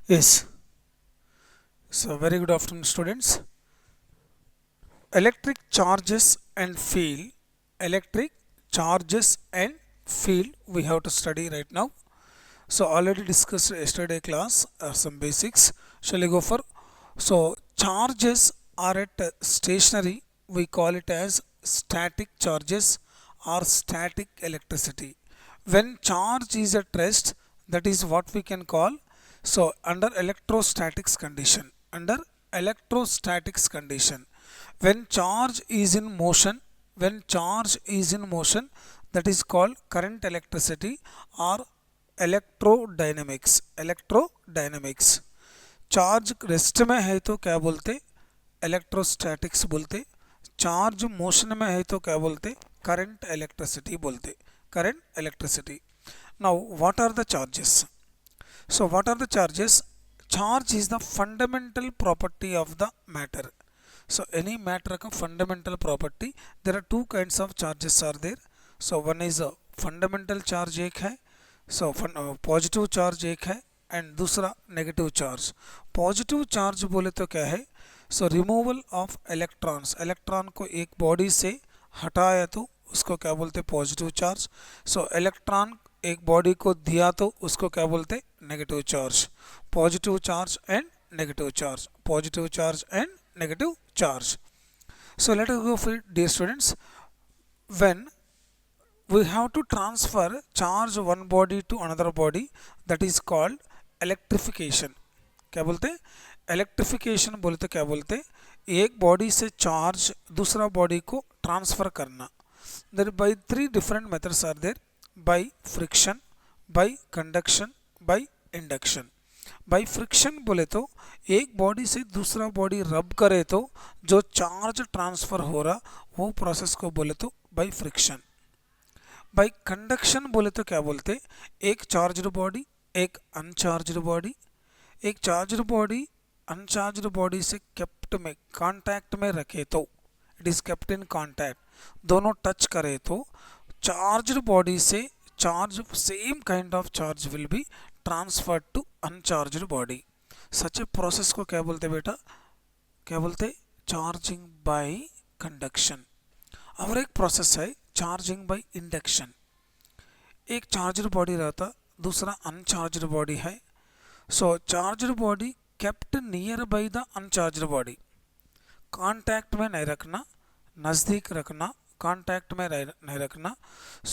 Yes. So very good afternoon, students. Electric charges and field. Electric charges and field we have to study right now. So already discussed yesterday class some basics. Shall we go for? So charges are at stationary. We call it as static charges or static electricity. When charge is at rest, that is what we can call. So under electrostatics condition. Under electrostatics condition, when charge is in motion, when charge is in motion, that is called current electricity or electrodynamics electrodynamics charge rest में है तो क्या बोलते electrostatics बोलते charge motion में है तो क्या बोलते करंट इलेक्ट्रिसिटी बोलते current electricity now what are the charges so what are the charges charge is the fundamental property of the matter so any matter का fundamental property there are two kinds of charges are there so one is a fundamental charge एक है so positive charge एक है and दूसरा negative charge positive charge बोले तो क्या है so removal of electrons electron को एक बॉडी से हटाया तो उसको क्या बोलते पॉजिटिव चार्ज सो इलेक्ट्रॉन एक बॉडी को दिया तो उसको क्या बोलते negative charge positive charge and negative charge positive charge and negative charge so let us go for dear students when we have to transfer charge one body to another body that is called electrification क्या बोलते electrification बोले तो क्या बोलते एक body से charge दूसरा body को ट्रांसफर करना there by three different methods are there by friction by conduction by induction by friction बोले तो एक बॉडी से दूसरा बॉडी रब करे तो जो चार्ज ट्रांसफर हो रहा वो प्रोसेस को बोले तो बाय फ्रिक्शन बाई कंडक्शन बोले तो क्या बोलते एक चार्ज्ड बॉडी एक अनचार्ज्ड बॉडी एक चार्ज्ड बॉडी अनचार्ज्ड बॉडी से केप्ट में कांटेक्ट में रखे तो it is kept in contact दोनों टच करे तो चार्ज्ड बॉडी से charge same kind of charge will be transferred to uncharged body such a process को क्या बोलते बेटा क्या बोलते चार्जिंग बाय कंडक्शन और एक प्रोसेस है चार्जिंग बाय इंडक्शन एक चार्जर बॉडी रहता दूसरा अनचार्जड बॉडी है so charged body kept near by the uncharged body contact में नहीं रखना नज़दीक रखना कांटेक्ट में नहीं रखना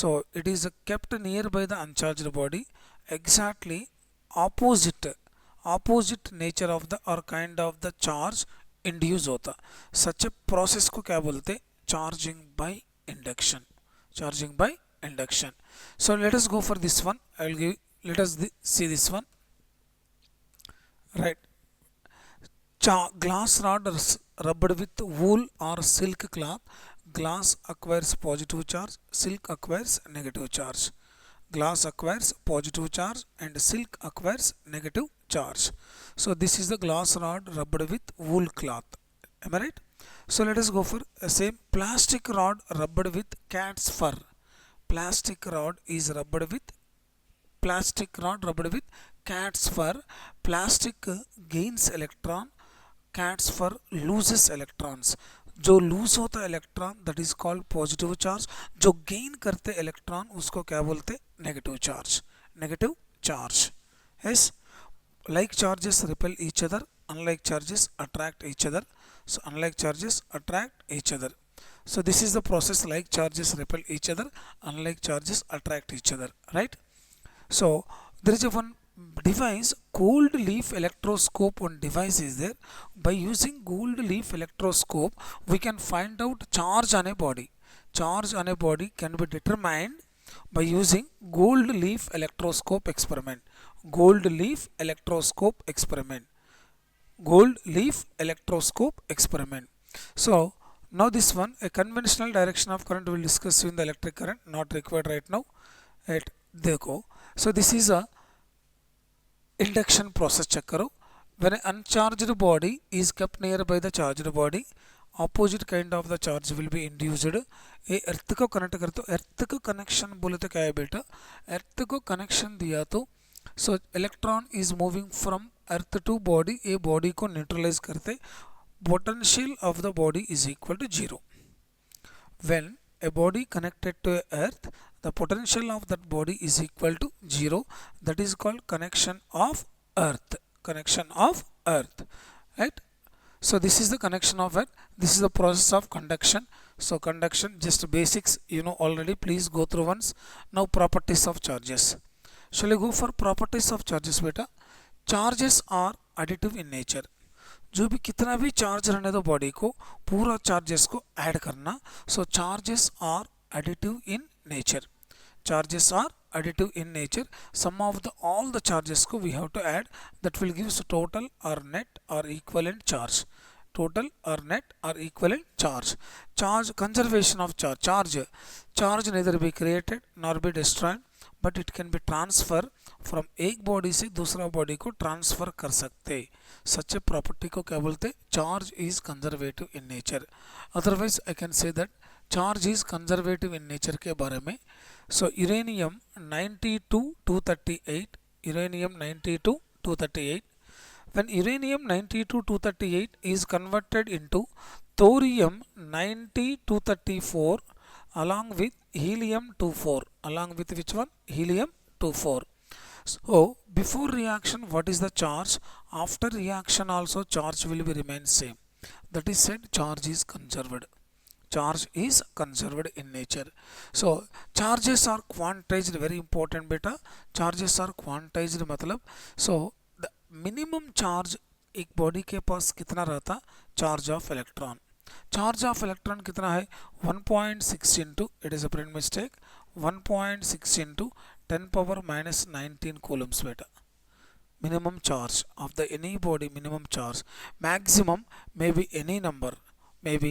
so it is kept near by the uncharged body exactly opposite nature of the और kind of the charge induce होता सच ए प्रोसेस को क्या बोलते charging by induction charging by induction so let us go for this one I will give let us see this one right glass rod rubbed with wool or silk cloth glass acquires positive charge silk acquires negative charge glass acquires positive charge and silk acquires negative charge so this is the glass rod rubbed with wool cloth am I right so let us go for same plastic rod rubbed with cat's fur plastic rod is rubbed with cat's fur plastic gains electron cat's fur loses electrons जो loose होता है electron that is called positive charge जो gain करते electron उसको क्या बोलते negative charge yes like charges repel each other unlike charges attract each other so unlike charges attract each other so this is the process like charges repel each other unlike charges attract each other right so there is a one device gold leaf electroscope one device is there by using gold leaf electroscope we can find out charge on a body can be determined by using gold leaf electroscope experiment gold leaf electroscope experiment so now this one a conventional direction of current will discuss in the electric current not required right now at देखो so this is a induction process check करो when an uncharged body is kept nearby the charged body opposite kind of the charge will be induced ये अर्थ को connect कर तो अर्थ को connection बोले तो क्या है बेटा अर्थ को कनेक्शन दिया तो so electron is moving from earth to body, ये बॉडी को न्यूट्रलाइज करते, potential of the body is equal to 0. When a body connected to earth, the potential of that body is equal to 0. That is called connection of earth. Connection of earth, right? So this is the connection of earth. This is the process of conduction. So conduction, just basics you know already, please go through once. Now properties of charges. Shall we go for properties of charges beta? Charges are additive in nature. जो भी कितना भी charge रहने दो body को, पूरा charges को add करना. So charges are additive in nature. Charges are additive in nature. Sum of the all the charges को we have to add, that will give us total or net or equivalent charge. Total or net or equivalent charge. Charge, conservation of charge. Charge neither be created nor be destroyed, but it can be transfer from एक body से दूसरा body को transfer कर सकते. सच a property को क्या बोलते? Charge is conservative in nature. Otherwise I can say that charge is conservative in nature के बारे में. So uranium 92-238, uranium 92-238. When uranium 92-238 is converted into thorium 90-234 along with helium-24, along with which one? Helium-24. So before reaction what is the charge? After reaction also charge will be remain same. That is said charge is conserved. Charge is conserved in nature. So charges are quantized, very important beta. Charges are quantized मतलब, so the minimum charge एक body के पास कितना रहता? Charge of electron. Charge of electron कितना है? 1.6 into, it is a print mistake, 1.6 into 10 power minus 19 Coulomb's बेटा. Minimum charge of the any body, minimum charge. Maximum may be any number, maybe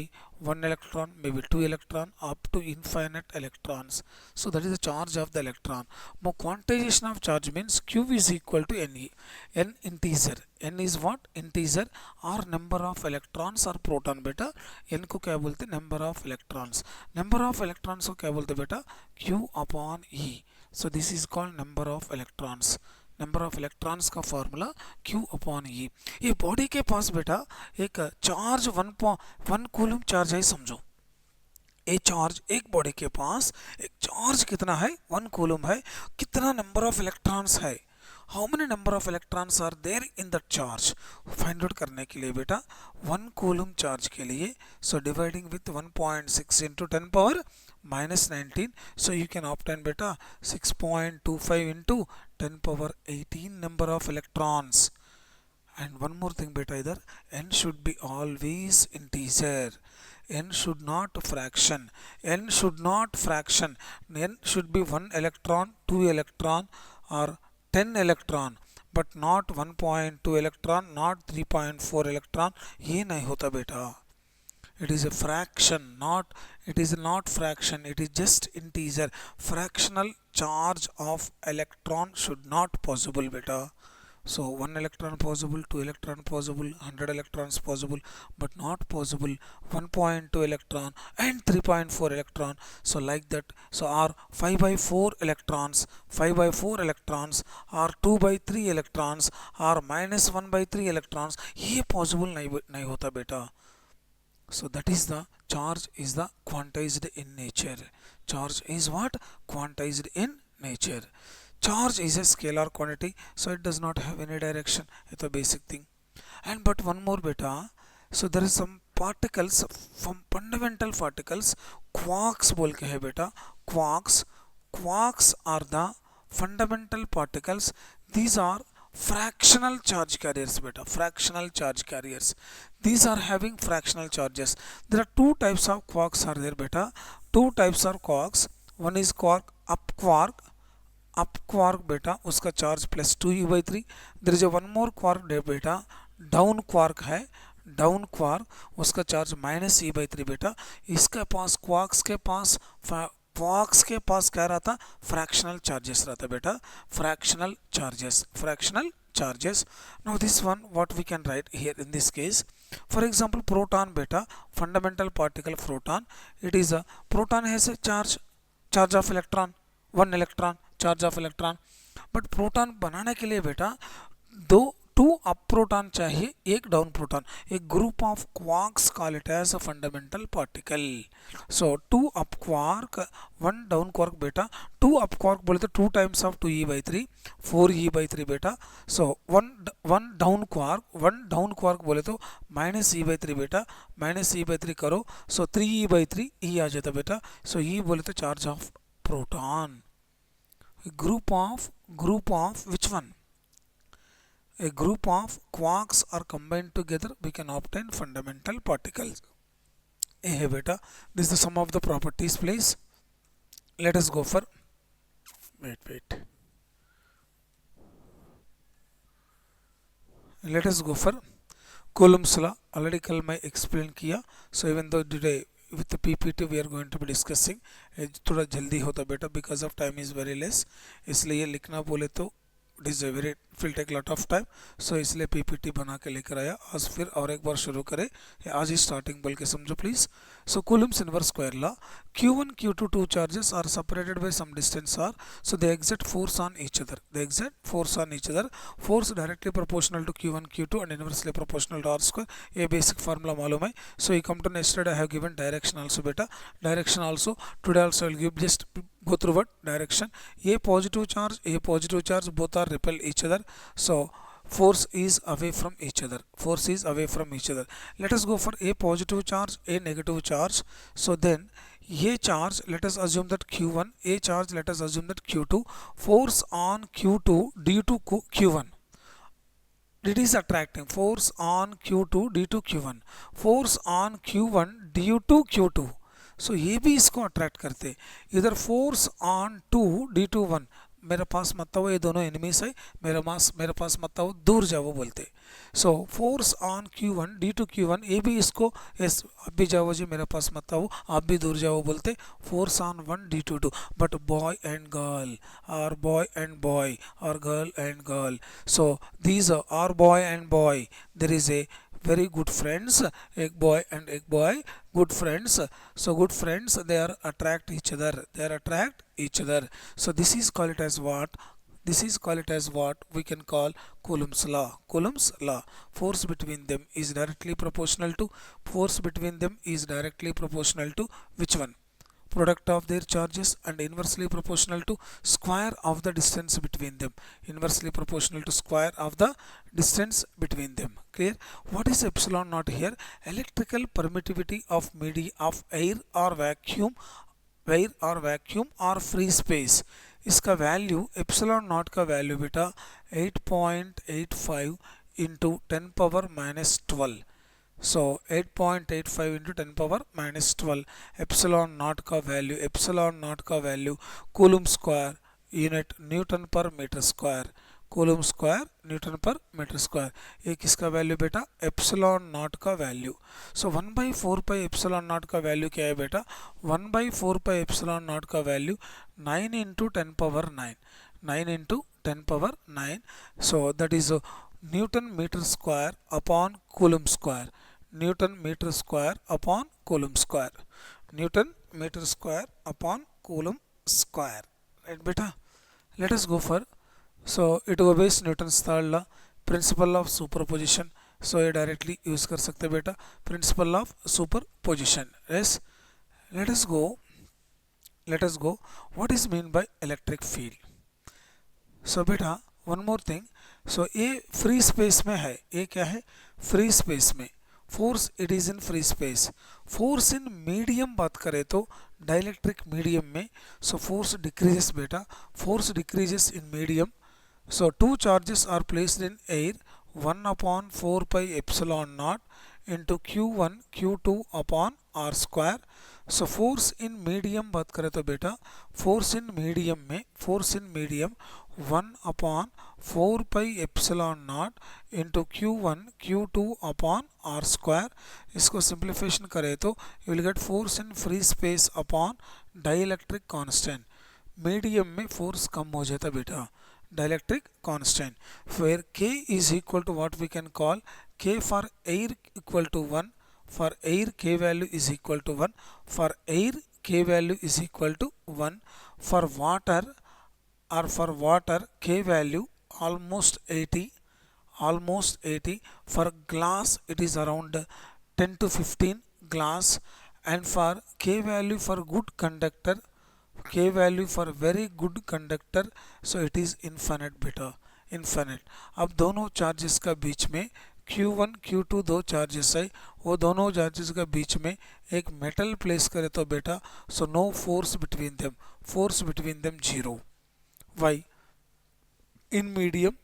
1 electron, maybe 2 electron, up to infinite electrons. So that is the charge of the electron. More quantization of charge means Q is equal to Ne. N integer. N is what? Integer or number of electrons or proton beta. N को क्या बोलते? Number of electrons. Number of electrons को क्या बोलते बेटा? Q upon E. So this is called number of electrons. Number of electrons का formula Q upon E. ये body के पास बेटा एक चार्ज 1 कूलम चार्ज है समझो. ये चार्ज एक बॉडी के पास एक चार्ज कितना है? 1 कूलम है. कितना नंबर ऑफ इलेक्ट्रॉन्स है? How many number of electrons are there in that charge? Find out करने के लिए बेटा 1 कूलम चार्ज के लिए, so dividing with 1.6 into 10 power minus 19, so you can obtain beta 6.25 into 10 power 18 number of electrons. And one more thing beta, either n should be always integer, n should not fraction, n should not fraction, n should be 1 electron, 2 electron or 10 electron, but not 1.2 electron, not 3.4 electron. ये नहीं होता बेटा. It is a fraction, not, it is not fraction, it is just integer. Fractional charge of electron should not possible beta. So 1 electron possible, 2 electron possible, 100 electrons possible, but not possible 1.2 electron and 3.4 electron. So like that, so are 5 by 4 electrons, 5 by 4 electrons, or 2 by 3 electrons, or minus 1 by 3 electrons. ये possible नहीं होता बेटा. So that is the charge is the quantized in nature. Charge is what? Quantized in nature. Charge is a scalar quantity, so it does not have any direction. It's a basic thing. And but one more beta. So there is some particles, from fundamental particles, quarks बोल के है बेटा. Quarks are the fundamental particles. These are fractional charge carriers beta. Fractional charge carriers. These are having fractional charges. There are two types of quarks are there beta. Two types of quarks. One is quark, up quark beta, उसका charge plus 2e/3. There is a one more quark there beta, down quark है, down quark, उसका charge minus e/3 बेटा. इसके पास quarks के पास क्या रहता? Fractional charges रहता बेटा. Fractional charges. Now this one what we can write here in this case, for example proton beta, fundamental particle proton. It is a proton has a charge of electron, 1 electron, charge of electron. But proton बनाने के लिए बेटा two up proton चाहिए, एक down proton. A group of quarks call it as a fundamental particle. So two up quark, one down quark बेटा. Two up quark बोले तो 2 times of 2e/3, 4e/3 बेटा. सो वन डाउन क्वार्क बोले तो -e/3 बेटा. -e/3 करो, सो 3e/3 ई आ जाता बेटा. सो ई बोले तो charge of proton. Group of which one? A group of quarks are combined together, we can obtain fundamental particles. Hey beta, this is the sum of the properties, please. Let us go for wait. Let us go for Coulomb's law. Already कल मैं explain किया. So even though today with the PPT we are going to be discussing, थोड़ा जल्दी होता बेटा because of time is very less. इसलिए लिखना बोले तो it is a very will take lot of time. So इसलिए PPT बना के लेकर आया. आज फिर और एक बार शुरू करें. आज ही स्टार्टिंग बोल के समझो please. So Coulomb's inverse square law. Q1 Q2 two charges are separated by some distance r. So they exert force on each other. Force directly proportional to Q1 Q2 and inversely proportional to r square. ये basic formula मालूम है. So you come to yesterday I have given direction also beta. Direction also today also I will give, just go through what direction. A positive charge both are repel each other. So force is away from each other. Let us go for a positive charge, a negative charge. So then a charge, let us assume that Q1, a charge, let us assume that Q2. Force on Q2 due to Q1, it is attracting. Force on Q2 due to Q1, force on Q1 due to Q2. सो ये भी इसको attract करते. इधर force on 2 D to 1, मेरे पास मत आओ, ये दोनों एनिमीज है, मेरे पास मत आओ, दूर जाओ बोलते. So force on Q1 due to Q1, ये भी इसको यस आप भी जाओ जी, मेरे पास मत आओ, आप भी दूर जाओ बोलते. Force on 1 due to 2. But boy and girl और बॉय एंड बॉय और girl and girl, so these are boy and boy, there is a very good friends, एक boy and एक boy, good friends. So good friends, they are attract each other. So this is called it as what we can call Coulomb's law. Force between them is directly proportional to which one? Product of their charges, and inversely proportional to square of the distance between them. Clear? What is epsilon naught here? Electrical permittivity of media of air or vacuum or free space. इसका value epsilon naught का value बेटा 8.85 into 10 power minus 12. So 8.85 into 10 power minus 12. epsilon naught का value coulomb square unit newton per metre square. Coulomb square newton per metre square. ये किसका value बेटा? Epsilon naught का value. So 1/4 pi epsilon naught का value क्या है बेटा? 1/4 pi epsilon naught का value 9 into 10 power 9. 9 into 10 power 9. So that is newton metre square upon coulomb square. Newton metre square upon coulomb square. Newton metre square upon coulomb square. Right बेटा? Let us go for. So it obeys Newton's third law, principle of superposition. So ये directly use कर सकते बेटा, principle of superposition. Yes, let us go. What is mean by electric field? So बेटा one more thing. सो ये free space में है. ये क्या है? फ्री स्पेस में. Force it is in free space. Force in medium बात करें तो डाइलेक्ट्रिक मीडियम में, सो फोर्स डिक्रीजेस बेटा. Force decreases in medium. So two charges are placed in air, 1/4 pi epsilon naught into Q1 Q2 upon R square. So force in medium बात करें तो बेटा, force in medium 1/4 pi epsilon naught into Q1 Q2 upon R square. इसको simplification करें तो you will get force in free space upon dielectric constant. Medium में force कम हो जाता बेटा, dielectric constant. where K is equal to what we can call K for air equal to 1. For air K value is equal to 1. For air K value is equal to 1. For water or for water K value almost 80. For glass it is around 10 to 15 glass, and for K value for good conductor, K value for very good conductor, so it is infinite बेटा, infinite. अब दोनों charges का बीच में Q1 Q2 दो charges है, वो दोनों charges का बीच में एक मेटल प्लेस करे तो बेटा, so no force between them, force between them zero. Why? In medium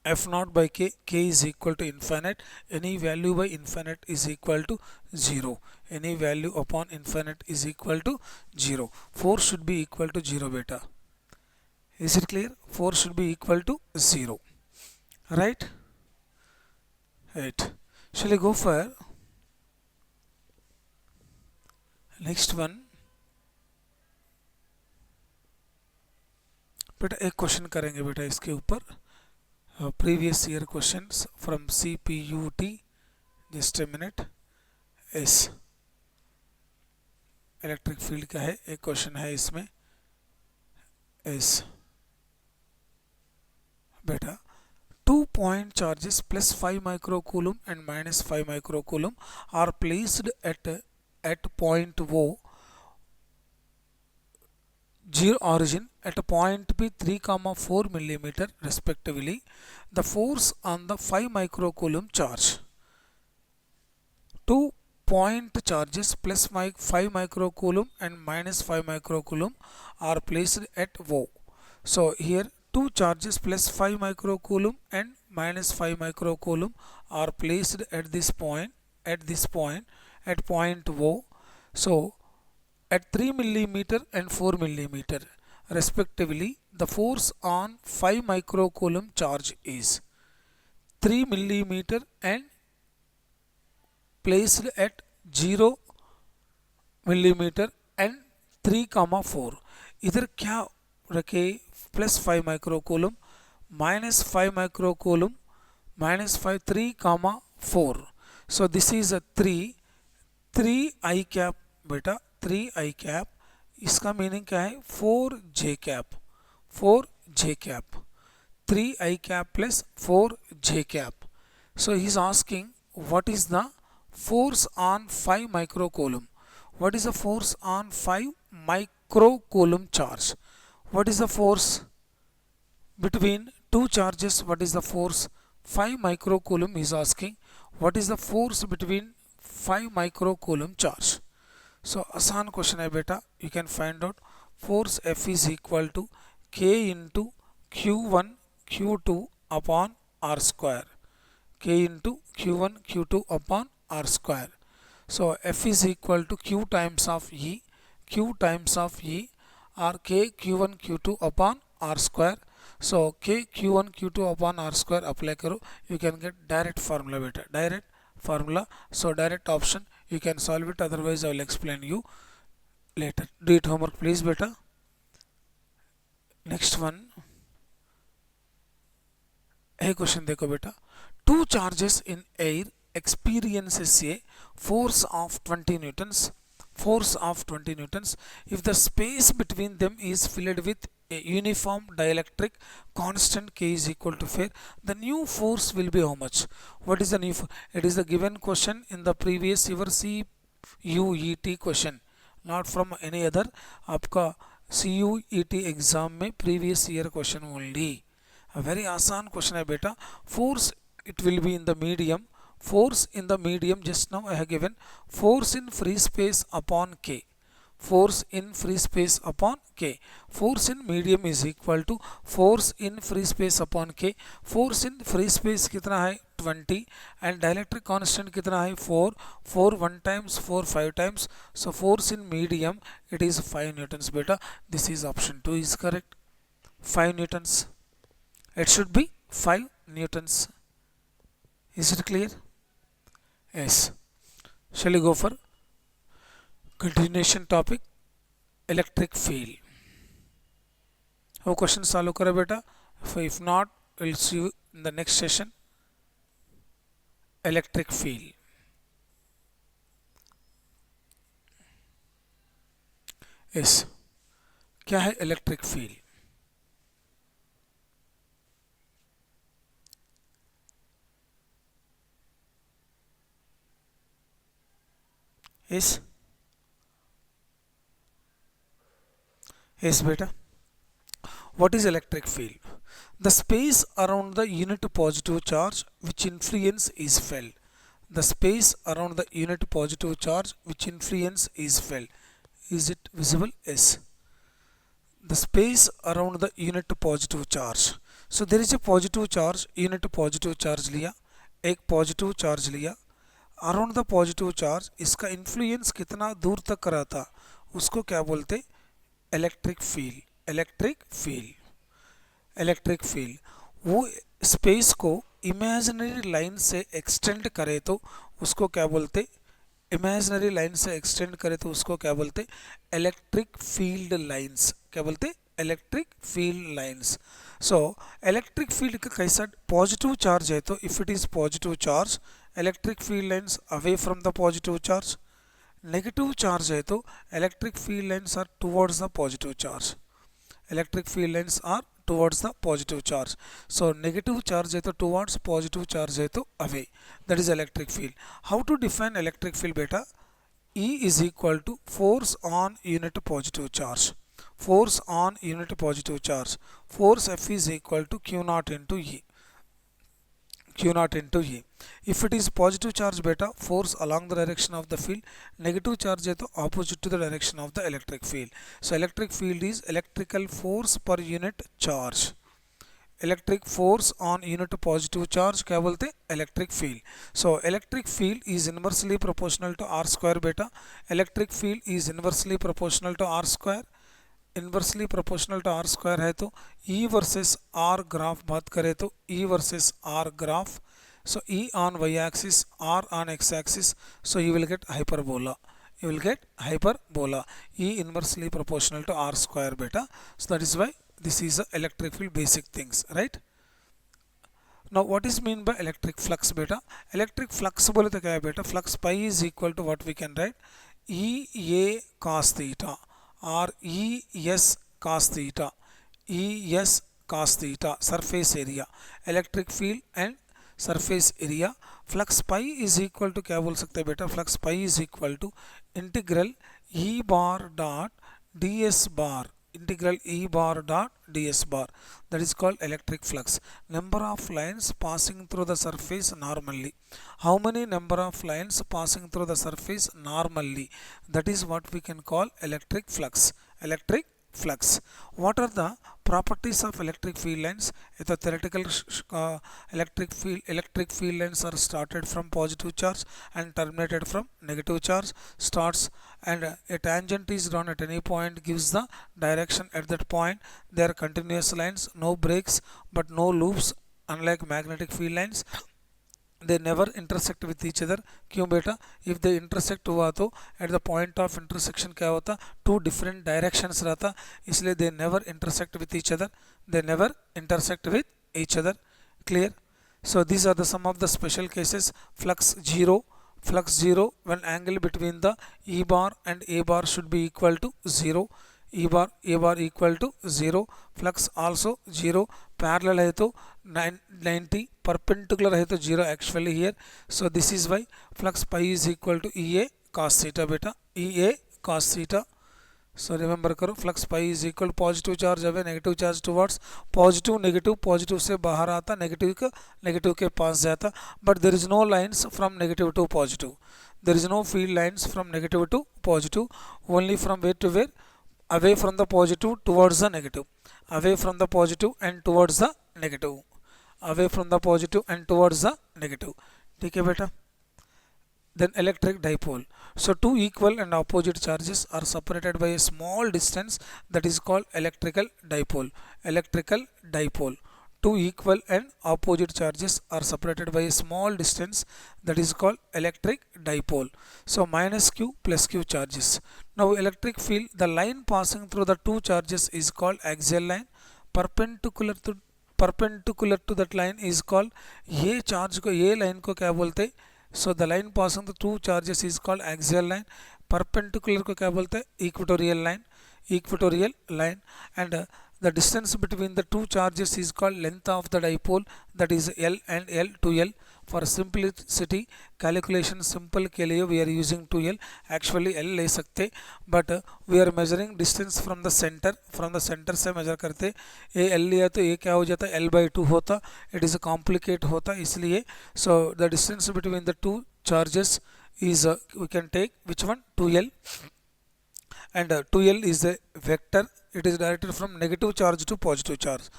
f naught by k, k is equal to infinite, any value by infinite is equal to 0, any value upon infinite is equal to 0. Force should be equal to 0 beta. Is it clear? Force should be equal to 0, right? Right. Shall I go for next one? बेटा एक question करेंगे बेटा इसके ऊपर, previous year questions from CPUT. Just a minute. S electric field का है, एक question है इसमें. S बेटा 2 point charges plus 5 microcoulomb and minus 5 microcoulomb are placed at point O, zero origin, at a point P 3, 4 millimeter respectively. The force on the 5 microcoulomb charge. 2 point charges plus 5 microcoulomb and minus 5 microcoulomb are placed at O. So here 2 charges plus 5 microcoulomb and minus 5 microcoulomb are placed at this point, at point O. So at 3 millimeter and 4 millimeter respectively, the force on 5 microcoulomb charge is 3 millimeter and placed at 0 millimeter and 3, 4. इधर क्या रखे? Plus 5 microcoulomb, minus 5 microcoulomb, minus 5, 3, 4. So this is a 3 I cap बेटा, 3 I cap. इसका meaning क्या है? 4 J cap, 4 J cap. 3 I cap plus 4 J cap. So he is asking what is the force on 5 microcoulomb. What is the force on 5 microcoulomb charge? What is the force between two charges? What is the force? 5 microcoulomb is asking. What is the force between 5 microcoulomb charge? So आसान question है बेटा. You can find out force F is equal to K into Q1 Q2 upon R square. K into Q1 Q2 upon R square. So F is equal to Q times of E, Q times of E, or K Q1 Q2 upon R square. So K Q1 Q2 upon R square apply करो, you can get direct formula बेटा, direct formula. So direct option you can solve it, otherwise I will explain you later. Do it homework please बेटा. Next one है question देखो बेटा. Two charges in air experiences a force of 20 newtons, if the space between them is filled with a uniform dielectric constant K is equal to 4, the new force will be how much? What is the new force? It is the given question in the previous your CUET question, not from any other. आपका CUET exam में previous year question only. A very आसान question है बेटा. Force it will be in the medium. Force in the medium, just now I have given force in free space upon K. Force in free space upon K. Force in medium is equal to force in free space upon K. Force in free space कितना है? 20, and dielectric constant कितना है? 4. 4 1 times, 4 5 times. So force in medium it is 5 newtons beta. This is option 2 is correct. 5 newtons. It should be 5 newtons. Is it clear? Yes. Shall we go for continuation topic, electric field? How question solve kara beta? If not, we'll see you in the next session. Electric field. Yes. क्या है electric field? Yes, yes, beta. What is electric field? The space around the unit positive charge which influence is felt. The space around the unit positive charge which influence is felt. Is it visible? Yes. The space around the unit positive charge. So there is a positive charge, unit positive charge लिया, एक positive charge लिया, around the positive charge इसका influence कितना दूर तक रहा था उसको क्या बोलते? Electric field. Electric field. Electric field वो स्पेस को इमेजिनरी लाइन से एक्सटेंड करे तो उसको क्या बोलते? इमेजिनरी लाइन से एक्सटेंड करे तो उसको क्या बोलते? Electric field lines. क्या बोलते? Electric field lines. So electric field का कैसा पॉजिटिव चार्ज है तो if it is positive charge electric field lines away from the positive charge. Negative charge है तो electric field lines are towards the positive charge. Electric field lines are towards the positive charge. So negative charge है तो towards, positive charge है तो away. That is electric field. How to define electric field beta? E is equal to force on unit positive charge. Force on unit positive charge. Force F is equal to Q naught into E. Q naught into E. If it is positive charge beta, force along the direction of the field. Negative charge है तो opposite to the direction of the electric field. So electric field is electrical force per unit charge. Electric force on unit positive charge क्या बोलते? Electric field. So electric field is inversely proportional to R square beta. Electric field is inversely proportional to R square. Inversely proportional to R square है तो E versus R graph बात करें तो E versus R graph. so E on y axis, R on x axis, so you will get hyperbola. You will get hyperbola. E inversely proportional to R square beta. So that is why this is a electric field basic things, right? Now what is mean by electric flux beta? Electric flux बोले तो क्या है बेटा? Flux pi is equal to what we can write? E A cos theta or E S cos theta. E S cos theta surface area. Electric field and surface area. Flux pi is equal to क्या बोल सकते हैं बेटा? Flux pi is equal to integral E bar dot ds bar. Integral E bar dot ds bar. That is called electric flux. Number of lines passing through the surface normally. How many number of lines passing through the surface normally? That is what we can call electric flux. Electric flux. What are the properties of electric field lines? The theoretical electric field lines are started from positive charge and terminated from negative charge. Starts and a tangent is drawn at any point, gives the direction at that point. They are continuous lines, no breaks but no loops, unlike magnetic field lines. They never intersect with each other. क्यों बेटा? if they intersect हुआ तो at the point of intersection क्या होता? two different directions रहता, इसलिए they never intersect with each other. They never intersect with each other. Clear? So these are the some of the special cases. Flux zero. Flux zero when angle between the E bar and A bar should be equal to 0. A bar equal to 0. Flux also 0. Parallel है तो 90. Perpendicular है तो 0 actually here. So this is why flux pi is equal to EA cos theta beta. EA cos theta. So remember करो flux pi is equal positive charge away negative charge towards positive से बाहर आता negative के पास जाता. But there is no lines from negative to positive. There is no field lines from negative to positive. Only from where to where? Away from the positive towards the negative. Away from the positive and towards the negative. Away from the positive and towards the negative. ठीक है बेटा? Then electric dipole. So two equal and opposite charges are separated by a small distance, that is called electrical dipole. Electrical dipole. Two equal and opposite charges are separated by a small distance, that is called electric dipole. So minus q plus q charges. Now electric field, the line passing through the two charges is called axial line. Perpendicular to that line is called, ये charge को ये line को क्या बोलते? So the line passing the two charges is called axial line. Perpendicular को क्या बोलते हैं? Equatorial line. And the distance between the two charges is called length of the dipole, that is L and L, 2L. For simplicity calculation simple के लिए we are using 2L, actually L ले सकते, but we are measuring distance from the center से measure करते, ये L लिया तो ये क्या हो जाता, L/2 होता, it is a complicate होता, इसलिए so the distance between the two charges is we can take which one, 2L, and 2L is a vector, it is directed from negative charge to positive charge,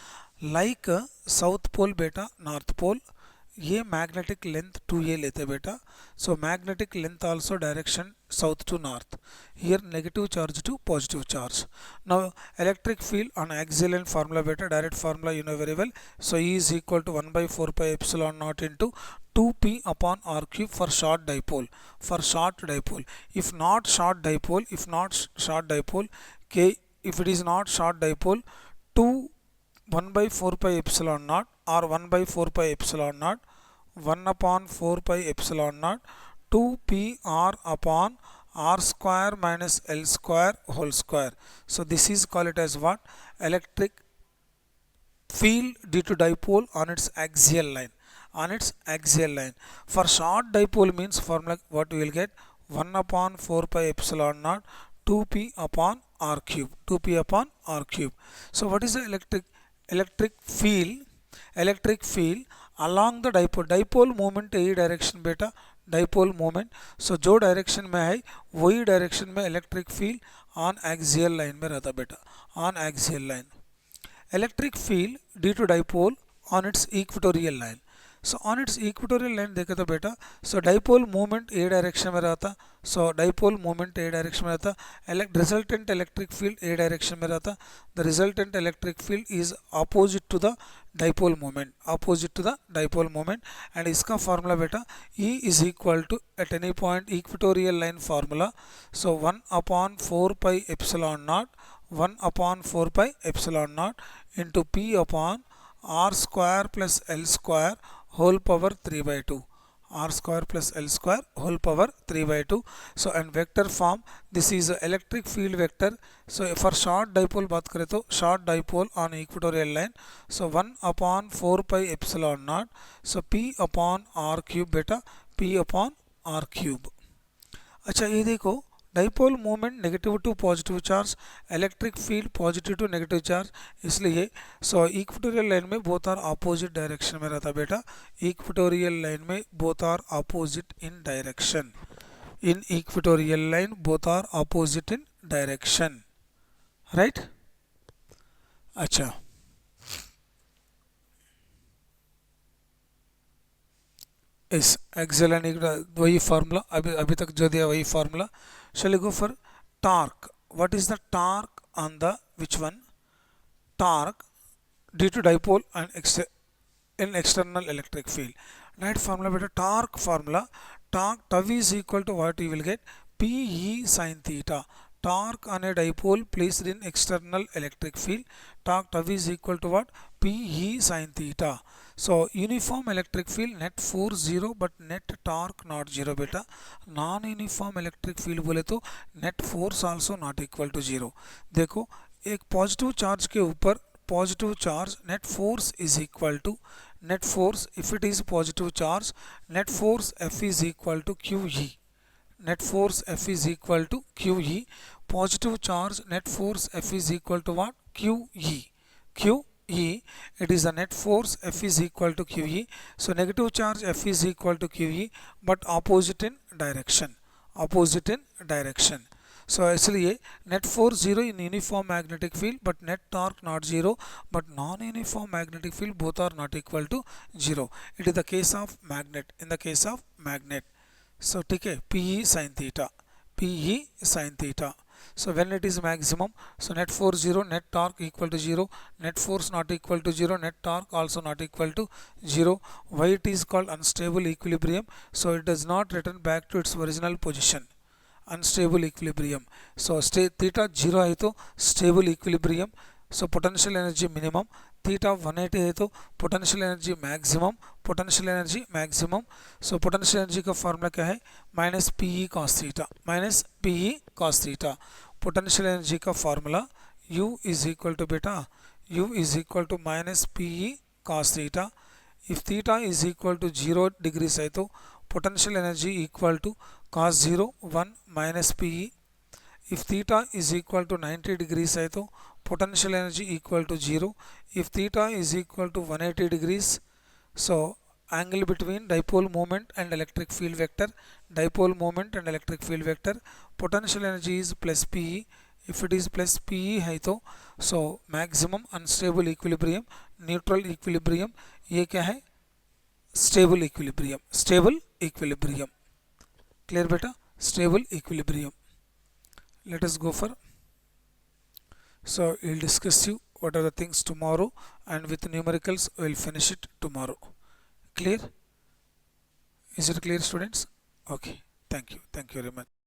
like south pole beta north pole, ये magnetic length 2A लेते बेटा, so magnetic length also direction south to north, here negative charge to positive charge. Now electric field on axial line formula beta, direct formula you know very well, so E is equal to 1 by 4 pi epsilon naught into 2p upon r cube for short dipole, if not short dipole, k, if it is not short dipole, 1 by 4 pi epsilon naught or 1 by 4 pi epsilon naught, 1 upon 4 pi epsilon naught 2p r upon r square minus L square whole square. So this is called it as what, electric field due to dipole on its axial line, For short dipole means formula what we will get, 1 upon 4 pi epsilon naught 2p upon r cube, So what is the electric field along the dipole moment यही direction बेटा, dipole moment, so जो direction में है वही direction में electric field on axial line में रहता बेटा, on axial line. Electric field due to dipole on its equatorial line, so on its equatorial line देखे तो बेटा, so dipole moment a direction में रहता, so dipole moment a direction में रहता, resultant electric field a direction में रहता, the resultant electric field is opposite to the dipole moment, and इसका formula बेटा E is equal to at any point equatorial line formula, so 1 upon 4 pi epsilon naught into p upon r square plus L square whole power 3 by 2, so and vector form, this is a electric field vector, so for short dipole बात करें तो short dipole on equatorial line, so 1 upon 4 pi epsilon naught, so p upon r cube बेटा, p upon r cube. अच्छा ये देखो, dipole moment negative to positive charge, electric field positive to negative charge, इसलिए so equatorial line में both are opposite direction में रहता बेटा, equatorial line में both are opposite in direction, in equatorial line both are opposite in direction, right. अच्छा इस Excel and वही formula अभी तक जो दिया वही formula. Shall we go for torque? What is the torque on the which one? Torque due to dipole and in external electric field. Right formula beta, torque formula. Torque tau is equal to what you will get, Pe sin theta. Torque on a dipole placed in external electric field. Torque tau is equal to what? Pe sin theta. So uniform electric field net force 0 but net torque not 0 beta. Non uniform electric field बोले तो net force also not equal to 0. देखो एक positive charge के ऊपर positive charge, net force is equal to net force, if it is positive charge, net force F is equal to QE. Net force F is equal to QE. Positive charge net force F is equal to what? QE. QE, it is the net force F is equal to QE. So negative charge F is equal to QE but opposite in direction. So इसलिए net force 0 in uniform magnetic field but net torque not 0, but non-uniform magnetic field both are not equal to 0. It is the case of magnet. In the case of magnet, so ठीक है, Pe sin theta. So when it is maximum, so net force 0, net torque equal to 0, net force not equal to 0, net torque also not equal to 0. Why it is called unstable equilibrium? So it does not return back to its original position. Unstable equilibrium. So theta 0 है तो stable equilibrium. So potential energy minimum. Theta 180 है तो potential energy maximum. So potential energy का formula क्या है? Minus PE cos theta. Potential energy का formula U is equal to beta u is equal to minus pe cos theta. If theta is equal to 0 degrees అయితే potential energy equal to cos 0 1 minus pe. If theta is equal to 90 degrees అయితే potential energy equal to 0. If theta is equal to 180 degrees, so angle between dipole moment and electric field vector, dipole moment and electric field vector, potential energy is plus pe. If it is plus pe అయితే so maximum unstable equilibrium, neutral equilibrium, ये क्या है, stable equilibrium, stable equilibrium. Clear beta? Stable equilibrium. Let us go for, so we'll discuss you what are the things tomorrow, and with numericals we'll finish it tomorrow. Clear? Is it clear, students? Okay, thank you very much.